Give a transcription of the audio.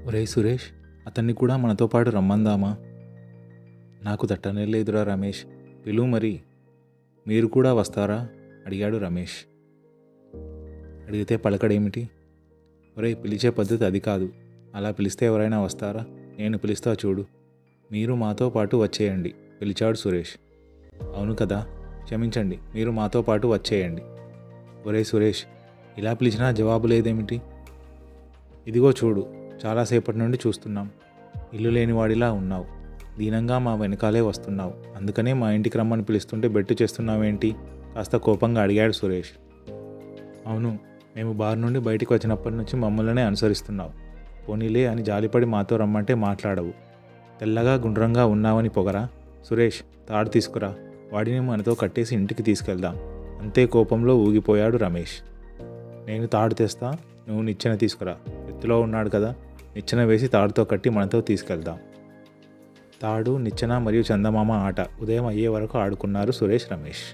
ఒరేయ్ సురేష్, అతన్ని కూడా మనతో పాటు రమ్మందామా? నాకు తట్టనే లేదురా రమేష్, పిలువు మరి. మీరు కూడా వస్తారా అడిగాడు రమేష్. అడిగితే పలకడేమిటి? ఒరేయ్, పిలిచే పద్ధతి అది కాదు. అలా పిలిస్తే ఎవరైనా వస్తారా? నేను పిలుస్తా చూడు. మీరు మాతో పాటు వచ్చేయండి పిలిచాడు సురేష్. అవును కదా, క్షమించండి, మీరు మాతో పాటు వచ్చేయండి. ఒరేయ్ సురేష్, ఇలా పిలిచినా జవాబు లేదేమిటి? ఇదిగో చూడు, చాలాసేపటి నుండి చూస్తున్నాం. ఇల్లు లేనివాడిలా ఉన్నావు. దీనంగా మా వెనకాలే వస్తున్నావు. అందుకనే మా ఇంటికి రమ్మని పిలుస్తుంటే బెట్టు చేస్తున్నావేంటి? కాస్త కోపంగా అడిగాడు సురేష్. అవును, మేము బార్ నుండి బయటికి వచ్చినప్పటి నుంచి మమ్మల్నే అనుసరిస్తున్నావు. పోనీలే అని జాలిపడి మాతో రమ్మంటే మాట్లాడవు. తెల్లగా గుండ్రంగా ఉన్నావని పొగరా? సురేష్, తాడు తీసుకురా, వాడిని మనతో కట్టేసి ఇంటికి తీసుకెళ్దాం. అంతే కోపంలో ఊగిపోయాడు రమేష్. నేను తాడు తెస్తా, నువ్వు నిచ్చెన తీసుకురా. ఎత్తులో ఉన్నాడు కదా, నిచ్చెన వేసి తాడుతో కట్టి మనతో తీసుకెళ్దాం. తాడు, నిచ్చెన మరియు చందమామ ఆట ఉదయం అయ్యే వరకు ఆడుకున్నారు సురేష్, రమేష్.